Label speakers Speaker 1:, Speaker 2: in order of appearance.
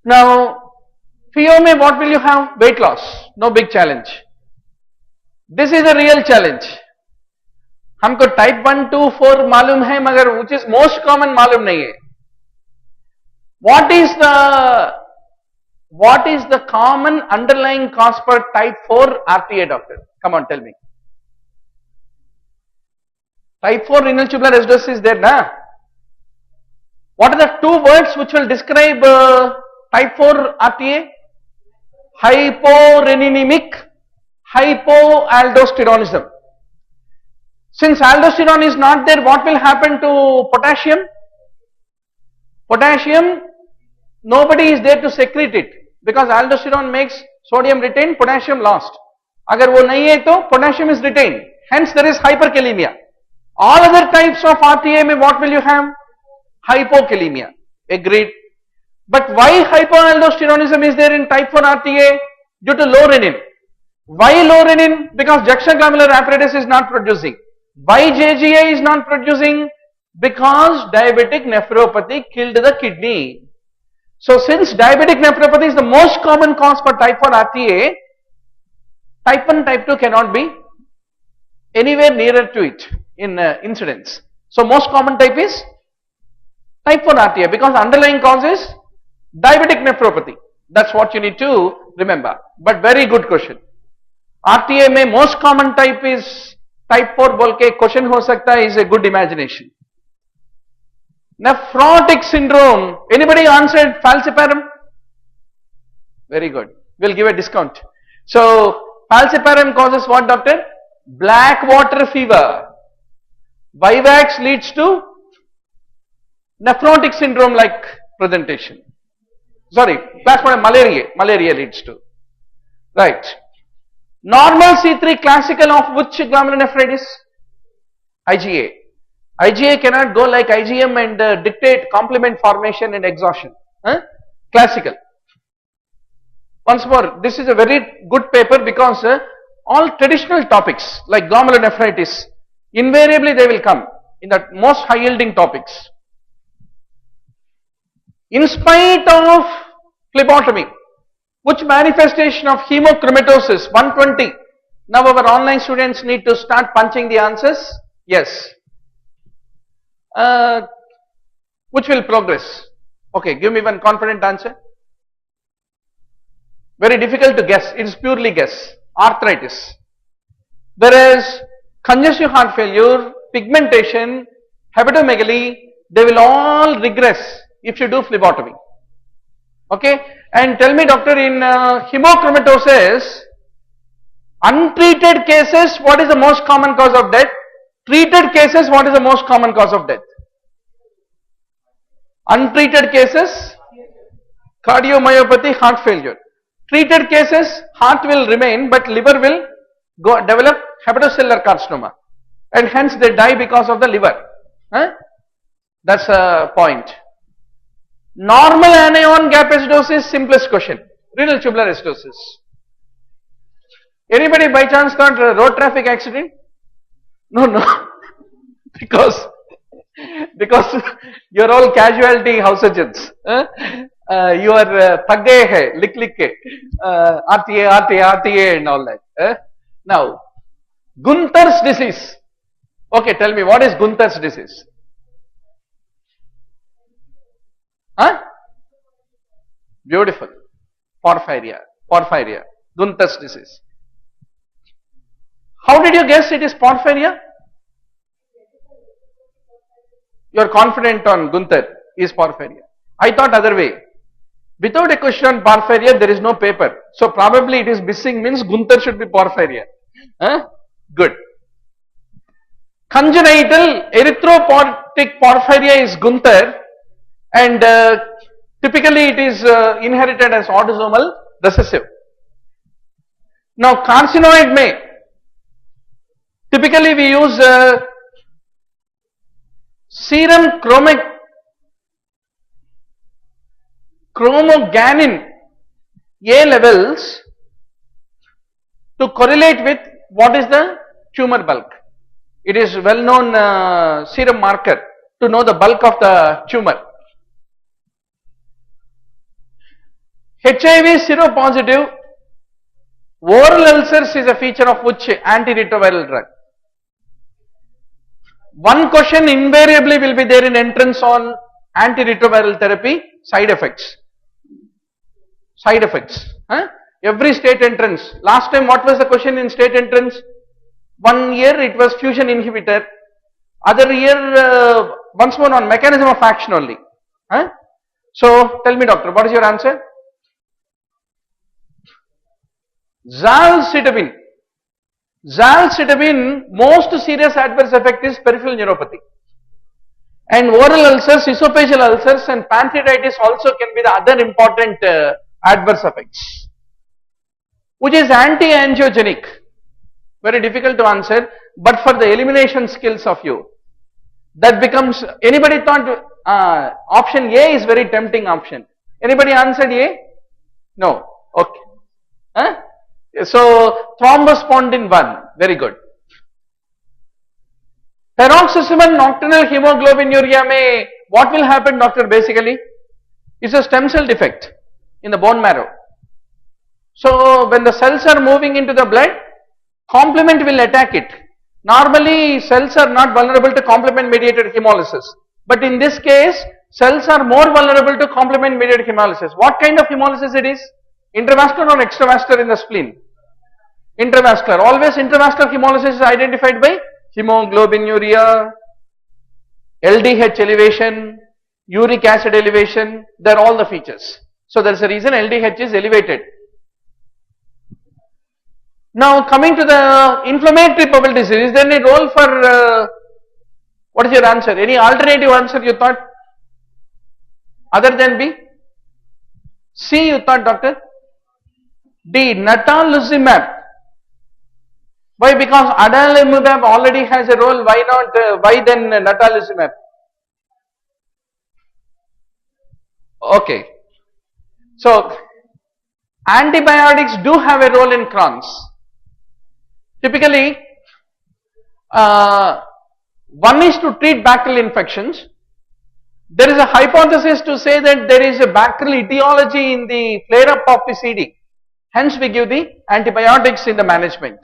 Speaker 1: Now, Fiome, what will you have? Weight loss, no big challenge. This is a real challenge. हमको type 1, 2, 4 मालूम है मगर which is most common मालूम नहीं है. What is the common underlying cause for type 4 RTA, doctor? Come on, tell me. Type 4 renal tubular acidosis is there, na? What are the two words which will describe type 4 RTA? Hyporeninemic, hypoaldosteronism. Since aldosterone is not there, what will happen to potassium? Potassium, nobody is there to secrete it because aldosterone makes sodium retained, potassium lost. Agar wo nahi hai to potassium is retained. Hence there is hyperkalemia. All other types of RTA mein what will you have? Hypokalemia. Agreed. But why hypoaldosteronism is there in type 4 RTA? Due to low renin. Why low renin? Because juxtaglomerular apparatus is not producing. Why JGA is not producing? Because diabetic nephropathy killed the kidney. So since diabetic nephropathy is the most common cause for type 4 RTA, type 1, type 2 cannot be anywhere nearer to it in incidence. So most common type is type 4 RTA because underlying cause is diabetic nephropathy. That's what you need to remember. But very good question. RTA में most common type is type 4 बोल के question हो सकता है is a good imagination. Nephrotic syndrome. Anybody answered falciparum? Very good. We'll give a discount. So falciparum causes what, doctor? Black water fever. Vivax leads to nephrotic syndrome like presentation. Sorry, plasmodium malaria leads to. Right. Normal C3 classical of which glomerulonephritis? IgA. IgA cannot go like IgM and dictate complement formation and exhaustion. Classical. Once more, this is a very good paper because all traditional topics like glomerulonephritis, invariably they will come in the most high yielding topics. In spite of phlebotomy, which manifestation of hemochromatosis? 120. Now our online students need to start punching the answers. Yes. Which will progress? Okay, give me one confident answer. Very difficult to guess. It is purely guess. Arthritis. Whereas congestive heart failure, pigmentation, hepatomegaly, they will all regress if you do phlebotomy. Okay, and tell me, doctor, in hemochromatosis, untreated cases, what is the most common cause of death? Treated cases, what is the most common cause of death? Untreated cases, cardiomyopathy, heart failure. Treated cases, heart will remain, but liver will develop hepatocellular carcinoma, and hence they die because of the liver. That's a point. Normal anion gap acidosis, simplest question. Renal tubular acidosis. Anybody by chance thought road traffic accident? No. because you are all casualty house surgeons. You are thag gaye hai, lik ke, RTA and all that. Now, Gunther's disease. Okay, tell me, what is Gunther's disease? Beautiful. Porphyria. Gunther's disease. How did you guess it is porphyria? You are confident on Gunther is porphyria. I thought other way. Without a question on porphyria, there is no paper. So probably it is missing means Gunther should be porphyria. Good. Congenital erythropoietic porphyria is Gunther, and typically it is inherited as autosomal recessive. Now carcinoid may, typically we use serum chromoganin A levels to correlate with what is the tumor bulk. It is well known serum marker to know the bulk of the tumor. HIV seropositive, oral ulcers is a feature of which antiretroviral drug? One question invariably will be there in entrance on antiretroviral therapy, side effects. Side effects. Every state entrance. Last time what was the question in state entrance? 1 year it was fusion inhibitor. Other year once more on mechanism of action only. So tell me doctor, what is your answer? Zalcitabine. Zalcitabine, most serious adverse effect is peripheral neuropathy. And oral ulcers, esophageal ulcers and pancreatitis also can be the other important adverse effects. Which is anti-angiogenic. Very difficult to answer, but for the elimination skills of you, that becomes, anybody thought option A is very tempting option. Anybody answered A? No. Okay. So thrombospondin 1, very good. Paroxysmal nocturnal hemoglobinuria may, what will happen doctor basically? It's a stem cell defect in the bone marrow. So when the cells are moving into the blood, complement will attack it. Normally cells are not vulnerable to complement mediated hemolysis. But in this case, cells are more vulnerable to complement mediated hemolysis. What kind of hemolysis it is? Intravascular or extravascular in the spleen? Intravascular. Always intravascular hemolysis is identified by hemoglobinuria, LDH elevation, uric acid elevation. They are all the features. So there is a reason LDH is elevated. Now coming to the inflammatory bowel disease, is there any role for, what is your answer? Any alternative answer you thought? Other than B? C you thought doctor? D, natalizumab. Why? Because adalimumab already has a role, why not, why then natalizumab? Okay. So, antibiotics do have a role in Crohn's. Typically, one is to treat bacterial infections. There is a hypothesis to say that there is a bacterial etiology in the flare-up of the CD. Hence, we give the antibiotics in the management.